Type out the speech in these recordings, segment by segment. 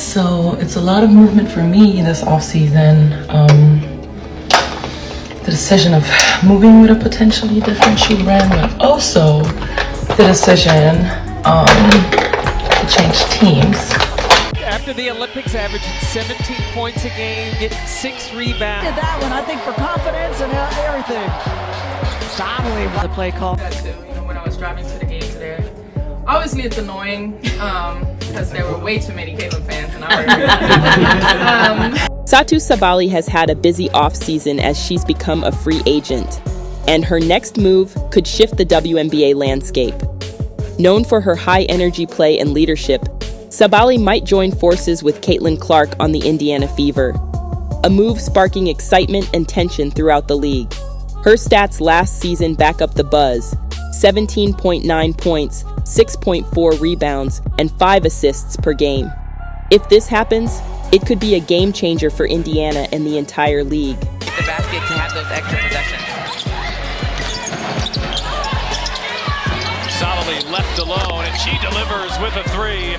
So it's a lot of movement for me this offseason. The decision of moving with a potentially different shoe brand, but also the decision to change teams. After the Olympics, averaging 17 points a game, getting 6 rebounds. Did that one, I think, for confidence and everything. Sabally, the play call. Even when I was driving to the game today. Obviously, it's annoying because there were way too many Caitlin fans, and I Satou Sabally has had a busy offseason as she's become a free agent, and her next move could shift the WNBA landscape. Known for her high-energy play and leadership, Sabally might join forces with Caitlin Clark on the Indiana Fever, a move sparking excitement and tension throughout the league. Her stats last season back up the buzz: 17.9 points, 6.4 rebounds, and 5 assists per game. If this happens, it could be a game changer for Indiana and the entire league. Get the basket to have those extra possessions. Sabally left alone, and she delivers with a 3.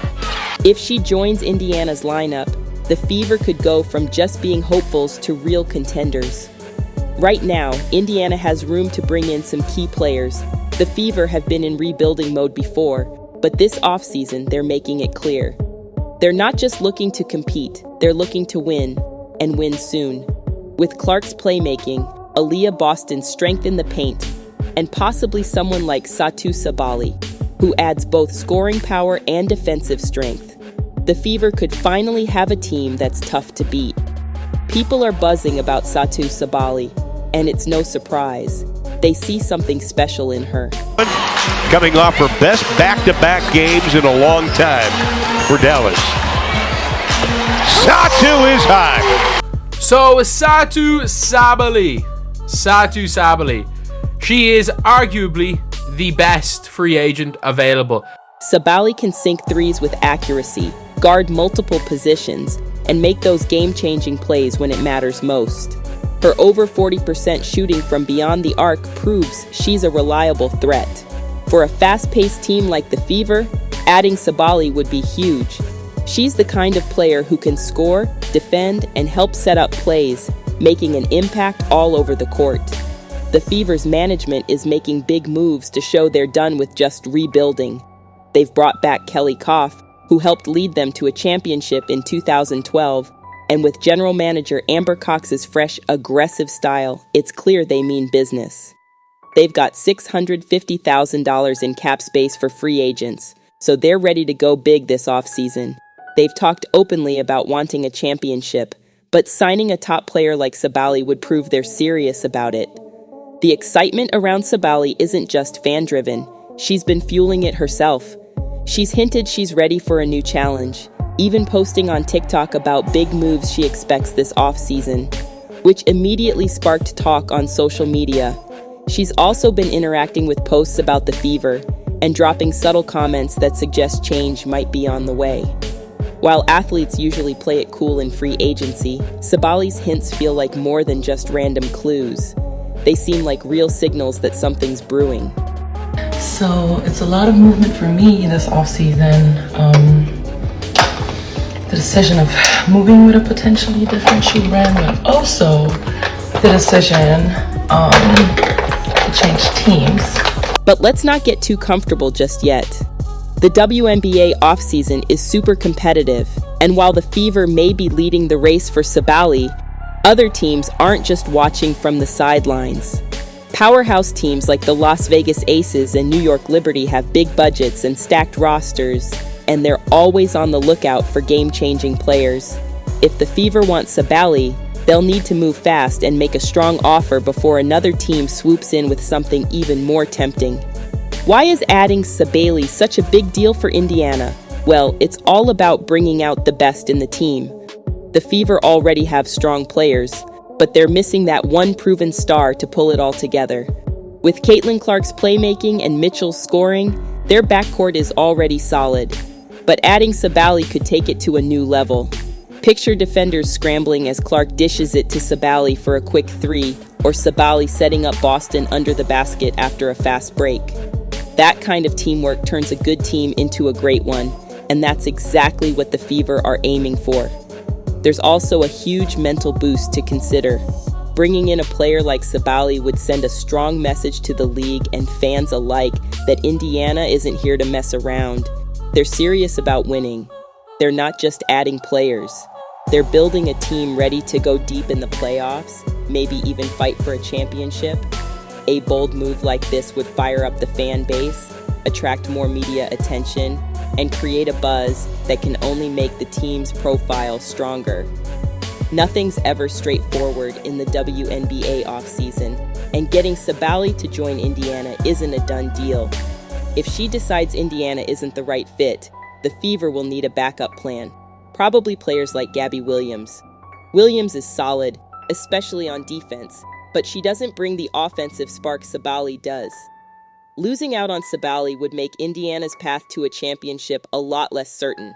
If she joins Indiana's lineup, the Fever could go from just being hopefuls to real contenders. Right now, Indiana has room to bring in some key players. The Fever have been in rebuilding mode before, but this offseason they're making it clear. They're not just looking to compete, they're looking to win, and win soon. With Clark's playmaking, Aaliyah Boston's strength in the paint, and possibly someone like Satou Sabally, who adds both scoring power and defensive strength, the Fever could finally have a team that's tough to beat. People are buzzing about Satou Sabally, and it's no surprise. They see something special in her. Coming off her best back-to-back games in a long time for Dallas. Satou is high. So Satou Sabally. She is arguably the best free agent available. Sabally can sink threes with accuracy, guard multiple positions, and make those game-changing plays when it matters most. Her over 40% shooting from beyond the arc proves she's a reliable threat. For a fast-paced team like the Fever, adding Sabally would be huge. She's the kind of player who can score, defend, and help set up plays, making an impact all over the court. The Fever's management is making big moves to show they're done with just rebuilding. They've brought back Kelly Koff, who helped lead them to a championship in 2012, and with general manager Amber Cox's fresh, aggressive style, it's clear they mean business. They've got $650,000 in cap space for free agents, so they're ready to go big this offseason. They've talked openly about wanting a championship, but signing a top player like Sabally would prove they're serious about it. The excitement around Sabally isn't just fan-driven. She's been fueling it herself. She's hinted she's ready for a new challenge, even posting on TikTok about big moves she expects this offseason, which immediately sparked talk on social media. She's also been interacting with posts about the Fever and dropping subtle comments that suggest change might be on the way. While athletes usually play it cool in free agency, Sabally's hints feel like more than just random clues. They seem like real signals that something's brewing. So it's a lot of movement for me this offseason. The decision of moving with a potentially different shoe brand, but also the decision to change teams. But let's not get too comfortable just yet. The WNBA offseason is super competitive, and while the Fever may be leading the race for Sabally, other teams aren't just watching from the sidelines. Powerhouse teams like the Las Vegas Aces and New York Liberty have big budgets and stacked rosters, and they're always on the lookout for game-changing players. If the Fever want Sabally, they'll need to move fast and make a strong offer before another team swoops in with something even more tempting. Why is adding Sabally such a big deal for Indiana? Well, it's all about bringing out the best in the team. The Fever already have strong players, but they're missing that one proven star to pull it all together. With Caitlin Clark's playmaking and Mitchell's scoring, their backcourt is already solid. But adding Sabally could take it to a new level. Picture defenders scrambling as Clark dishes it to Sabally for a quick three, or Sabally setting up Boston under the basket after a fast break. That kind of teamwork turns a good team into a great one, and that's exactly what the Fever are aiming for. There's also a huge mental boost to consider. Bringing in a player like Sabally would send a strong message to the league and fans alike that Indiana isn't here to mess around. They're serious about winning. They're not just adding players. They're building a team ready to go deep in the playoffs, maybe even fight for a championship. A bold move like this would fire up the fan base, attract more media attention, and create a buzz that can only make the team's profile stronger. Nothing's ever straightforward in the WNBA offseason, and getting Sabally to join Indiana isn't a done deal. If she decides Indiana isn't the right fit, the Fever will need a backup plan, probably players like Gabby Williams. Williams is solid, especially on defense, but she doesn't bring the offensive spark Sabally does. Losing out on Sabally would make Indiana's path to a championship a lot less certain.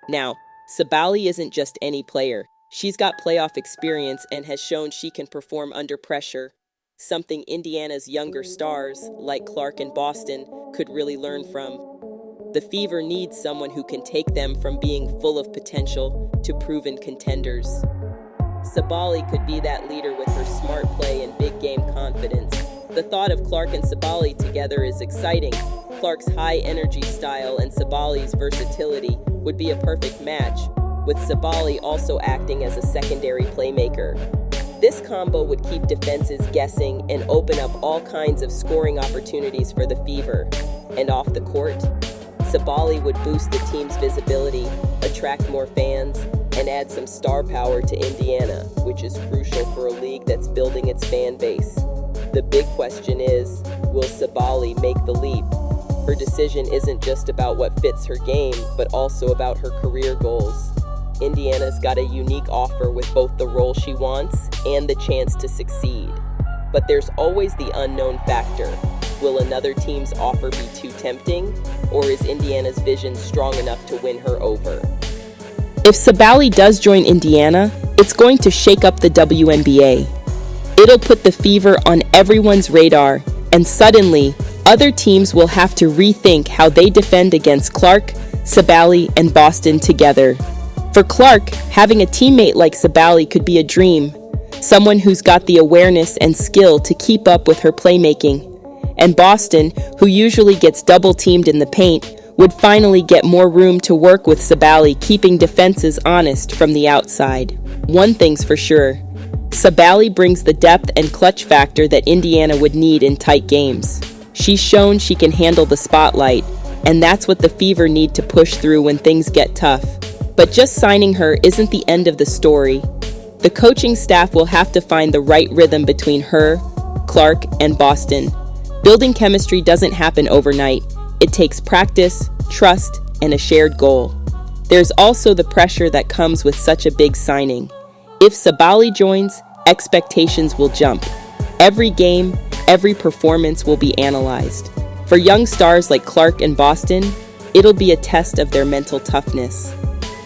Now, Sabally isn't just any player. She's got playoff experience and has shown she can perform under pressure, something Indiana's younger stars, like Clark and Boston, could really learn from. The Fever needs someone who can take them from being full of potential to proven contenders. Sabally could be that leader with her smart play and big game confidence. The thought of Clark and Sabally together is exciting. Clark's high-energy style and Sabally's versatility would be a perfect match, with Sabally also acting as a secondary playmaker. This combo would keep defenses guessing and open up all kinds of scoring opportunities for the Fever. And off the court, Sabally would boost the team's visibility, attract more fans, and add some star power to Indiana, which is crucial for a league that's building its fan base. The big question is, will Sabally make the leap? Her decision isn't just about what fits her game, but also about her career goals. Indiana's got a unique offer with both the role she wants and the chance to succeed. But there's always the unknown factor. Will another team's offer be too tempting, or is Indiana's vision strong enough to win her over? If Sabally does join Indiana, it's going to shake up the WNBA. It'll put the Fever on everyone's radar, and suddenly, other teams will have to rethink how they defend against Clark, Sabally, and Boston together. For Clark, having a teammate like Sabally could be a dream, someone who's got the awareness and skill to keep up with her playmaking. And Boston, who usually gets double-teamed in the paint, would finally get more room to work with Sabally, keeping defenses honest from the outside. One thing's for sure, Sabally brings the depth and clutch factor that Indiana would need in tight games. She's shown she can handle the spotlight, and that's what the Fever need to push through when things get tough. But just signing her isn't the end of the story. The coaching staff will have to find the right rhythm between her, Clark, and Boston. Building chemistry doesn't happen overnight. It takes practice, trust, and a shared goal. There's also the pressure that comes with such a big signing. If Sabally joins, expectations will jump. Every game, every performance will be analyzed. For young stars like Clark and Boston, it'll be a test of their mental toughness.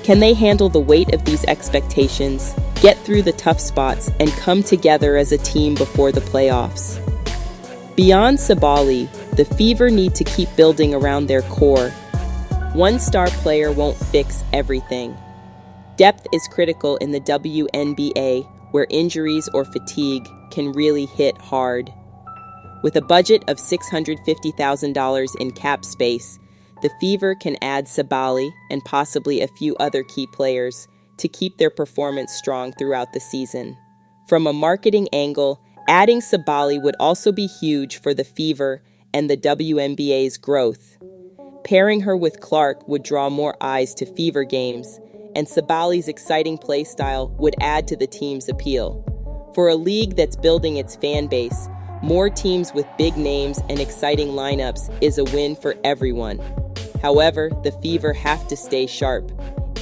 Can they handle the weight of these expectations, get through the tough spots, and come together as a team before the playoffs? Beyond Sabally, the Fever need to keep building around their core. One star player won't fix everything. Depth is critical in the WNBA, where injuries or fatigue can really hit hard. With a budget of $650,000 in cap space, the Fever can add Sabally and possibly a few other key players to keep their performance strong throughout the season. From a marketing angle, adding Sabally would also be huge for the Fever and the WNBA's growth. Pairing her with Clark would draw more eyes to Fever games, and Sabally's exciting play style would add to the team's appeal. For a league that's building its fan base, more teams with big names and exciting lineups is a win for everyone. However, the Fever have to stay sharp.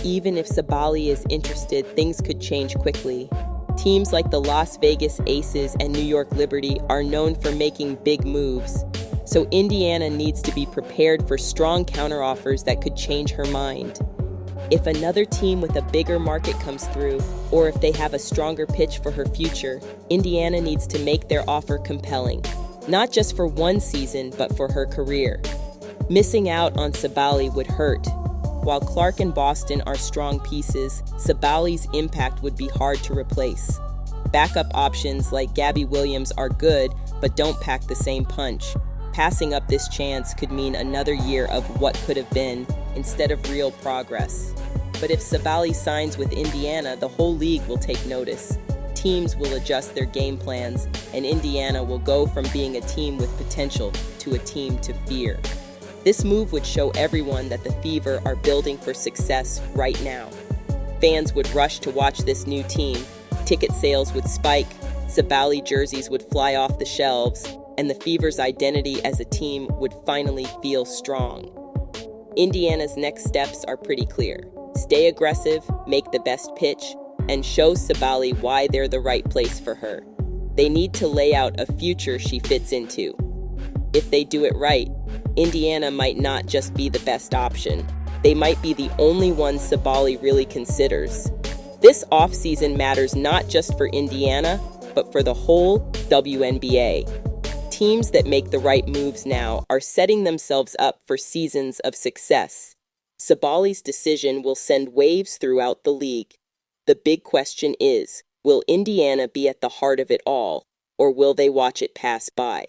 Even if Sabally is interested, things could change quickly. Teams like the Las Vegas Aces and New York Liberty are known for making big moves, so Indiana needs to be prepared for strong counteroffers that could change her mind. If another team with a bigger market comes through, or if they have a stronger pitch for her future, Indiana needs to make their offer compelling, not just for one season, but for her career. Missing out on Sabally would hurt, While Clark and Boston are strong pieces, Sabally's impact would be hard to replace. Backup options like Gabby Williams are good, but don't pack the same punch. Passing up this chance could mean another year of what could have been instead of real progress. But if Sabally signs with Indiana, the whole league will take notice. Teams will adjust their game plans, and Indiana will go from being a team with potential to a team to fear. This move would show everyone that the Fever are building for success right now. Fans would rush to watch this new team. Ticket sales would spike, Sabally jerseys would fly off the shelves, and the Fever's identity as a team would finally feel strong. Indiana's next steps are pretty clear. Stay aggressive, make the best pitch, and show Sabally why they're the right place for her. They need to lay out a future she fits into. If they do it right, Indiana might not just be the best option. They might be the only one Sabally really considers. This offseason matters not just for Indiana, but for the whole WNBA. Teams that make the right moves now are setting themselves up for seasons of success. Sabally's decision will send waves throughout the league. The big question is, will Indiana be at the heart of it all, or will they watch it pass by?